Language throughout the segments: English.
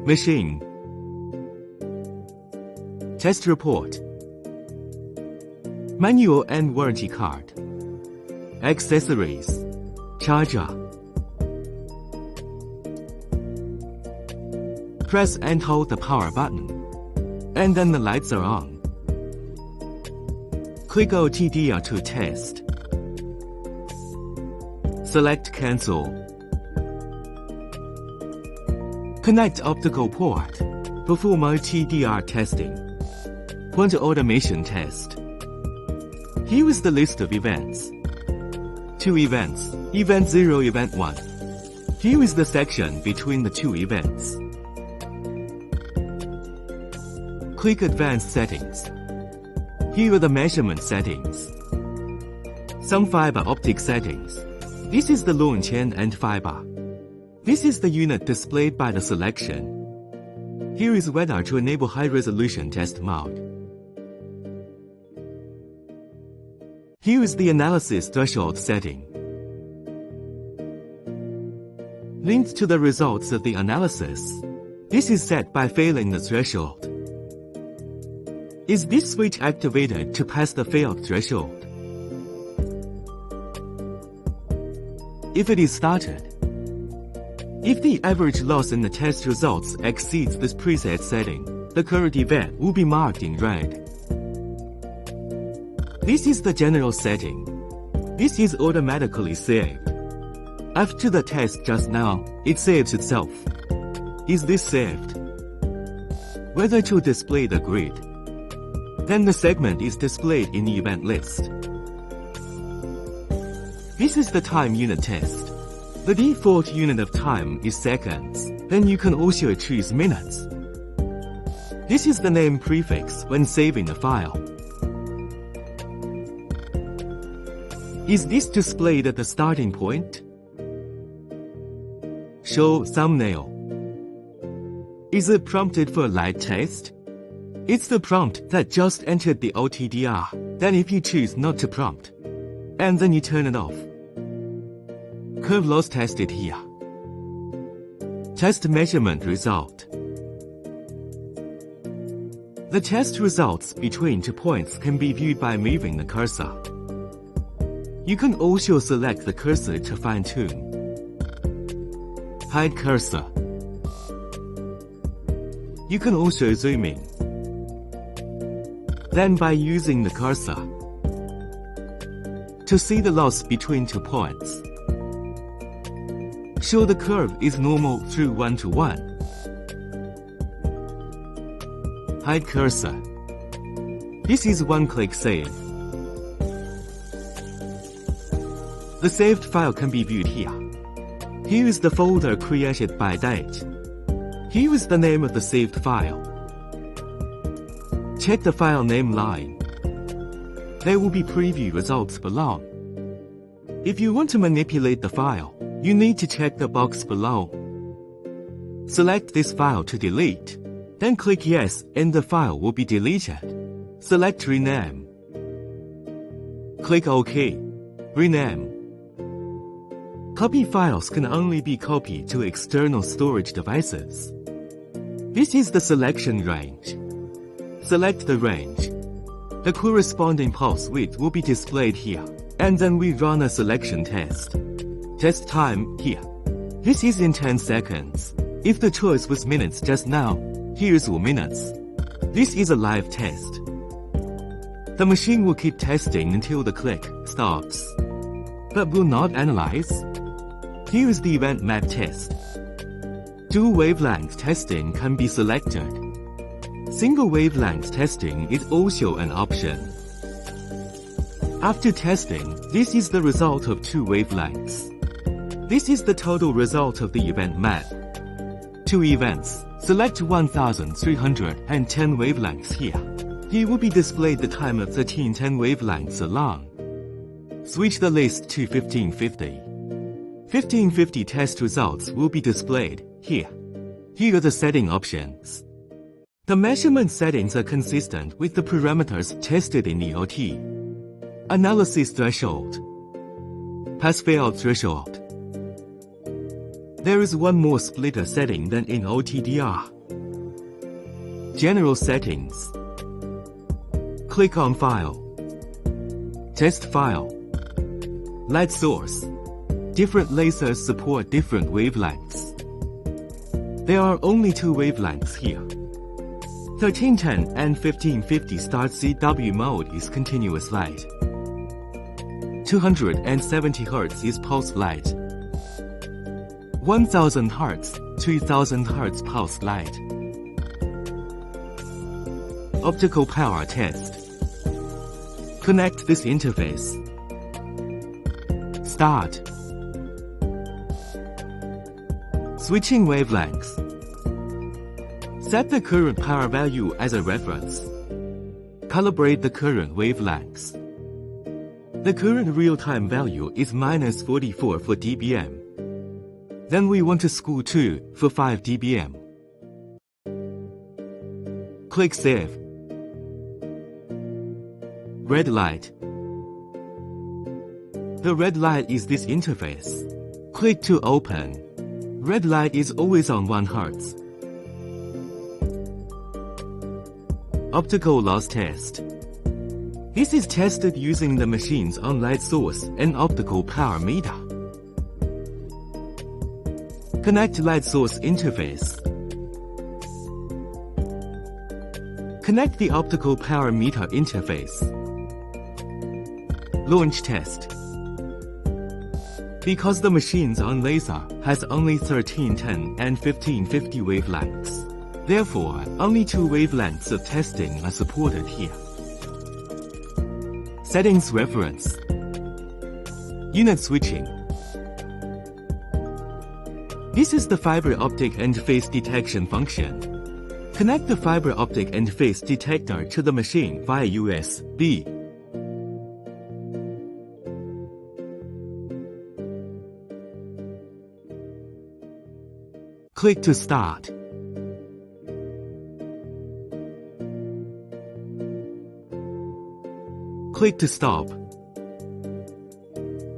Machine. Test report. Manual and warranty card. Accessories. Charger. Press and hold the power button, and then the lights are on. Click OTDR to test. Select Cancel. Connect optical port. Perform OTDR testing. Pointer automation test. Here is the list of events. 2 events. Event 0, Event 1. Here is the section between the 2 events. Click Advanced Settings. Here are the measurement settings. Some fiber optic settings. This is the launch end and fiber. This is the unit displayed by the selection. Here is radar to enable high-resolution test mode. Here is the analysis threshold setting. Linked to the results of the analysis. This is set by failing the threshold. Is this switch activated to pass the failed threshold? If it is started. If the average loss in the test results exceeds this preset setting, the current event will be marked in red. This is the general setting. This is automatically saved. After the test just now, it saves itself. Is this saved? Whether to display the grid. Then the segment is displayed in the event list. This is the time unit test. The default unit of time is seconds, then you can also choose minutes. This is the name prefix when saving a file. Is this displayed at the starting point? Show thumbnail. Is it prompted for a light test? It's the prompt that just entered the OTDR, then if you choose not to prompt, and then you turn it off. Curve loss tested here. Test measurement result. The test results between 2 points can be viewed by moving the cursor. You can also select the cursor to fine-tune. Hide cursor. You can also zoom in. Then by using the cursor to see the loss between 2 points. Show the curve is normal through 1 to 1. Hide cursor. This is one-click save. The saved file can be viewed here. Here is the folder created by date. Here is the name of the saved file. Check the file name line. There will be preview results below. If you want to manipulate the file, you need to check the box below. Select this file to delete. Then click Yes and the file will be deleted. Select Rename. Click OK. Rename. Copy files can only be copied to external storage devices. This is the selection range. Select the range. The corresponding pulse width will be displayed here, and then we run a selection test. Test time here. This is in 10 seconds. If the choice was minutes just now, here's 4 minutes. This is a live test. The machine will keep testing until the click stops, but will not analyze. Here is the event map test. Dual wavelength testing can be selected. Single wavelength testing is also an option. After testing, this is the result of 2 wavelengths. This is the total result of the event map. 2 events. Select 1310 wavelengths here. Here will be displayed the time of 1310 wavelengths along. Switch the list to 1550. 1550 test results will be displayed here. Here are the setting options. The measurement settings are consistent with the parameters tested in the OT. Analysis threshold. Pass-fail threshold. There is one more splitter setting than in OTDR. General Settings. Click on File. Test File. Light Source. Different lasers support different wavelengths. There are only two wavelengths here. 1310 and 1550 start CW mode is continuous light. 270 Hz is pulse light. 1000 Hz, 2000 Hz pulse light. Optical power test. Connect this interface. Start. Switching wavelengths. Set the current power value as a reference. Calibrate the current wavelengths. The current real-time value is -44 for dBm. Then we want to skew 2 for 5 dBm. Click Save. Red light. The red light is this interface. Click to open. Red light is always on 1 Hz. Optical loss test. This is tested using the machine's on light source and optical power meter. Connect light source interface. Connect the optical power meter interface. Launch test. Because the machine's on laser has only 1310 and 1550 wavelengths. Therefore, only two wavelengths of testing are supported here. Settings reference. Unit switching. This is the fiber optic and phase detection function. Connect the fiber optic and phase detector to the machine via USB. Click to start. Click to stop.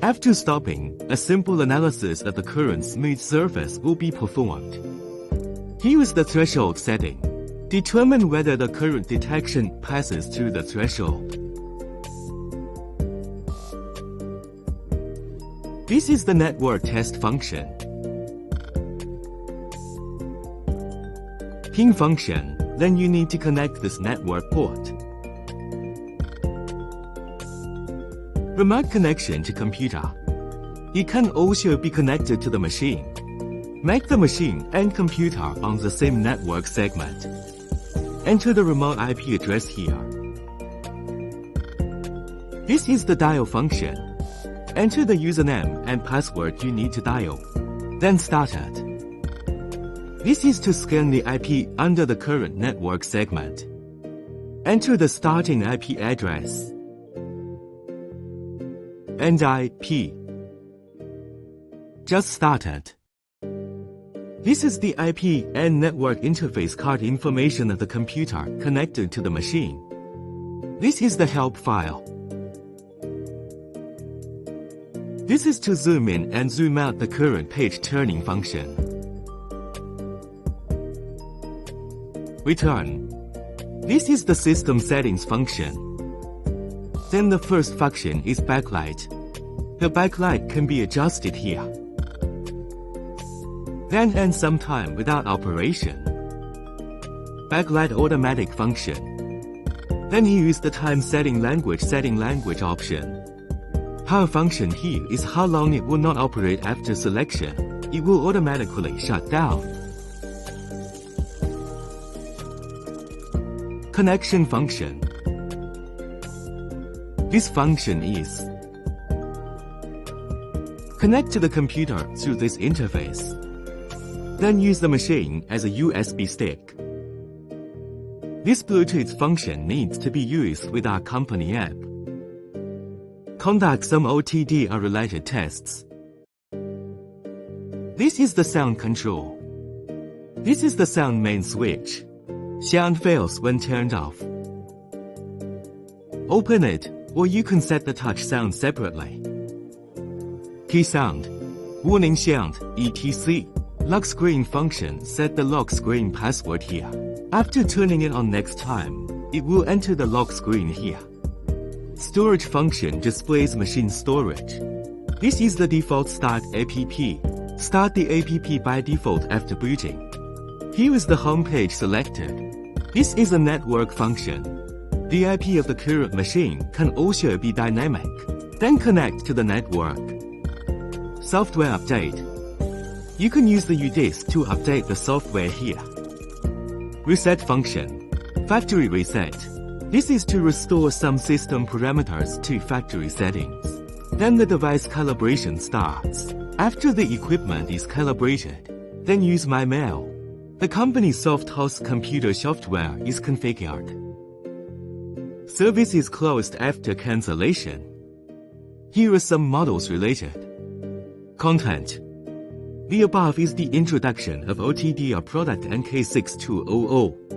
After stopping, a simple analysis of the current smooth surface will be performed. Here is the threshold setting. Determine whether the current detection passes through the threshold. This is the network test function. Pin function, then you need to connect this network port. Remote connection to computer. It can also be connected to the machine. Make the machine and computer on the same network segment. Enter the remote IP address here. This is the dial function. Enter the username and password you need to dial. Then start it. This is to scan the IP under the current network segment. Enter the starting IP address. End IP. Just start it. This is the IP and network interface card information of the computer connected to the machine. This is the help file. This is to zoom in and zoom out the current page turning function. Return. This is the system settings function. Then the first function is backlight. The backlight can be adjusted here. Then end some time without operation. Backlight automatic function. Then use the time setting language option. Power function here is how long it will not operate after selection. It will automatically shut down. Connection function. This function is connect to the computer through this interface. Then use the machine as a USB stick. This Bluetooth function needs to be used with our company app. Conduct some OTDR related tests. This is the sound control. This is the sound main switch. Sound fails when turned off. Open it, or you can set the touch sound separately. Key sound, warning sound, etc. Lock screen function. Set the lock screen password here. After turning it on next time, it will enter the lock screen here. Storage function displays machine storage. This is the default Start app. Start the app by default after booting. Here is the home page selected. This is a network function. The IP of the current machine can also be dynamic. Then connect to the network. Software update. You can use the UDisk to update the software here. Reset function. Factory reset. This is to restore some system parameters to factory settings. Then the device calibration starts. After the equipment is calibrated, then use My Mail. The company's soft-house computer software is configured. Service is closed after cancellation. Here are some models related. Content. The above is the introduction of OTDR product NK6200.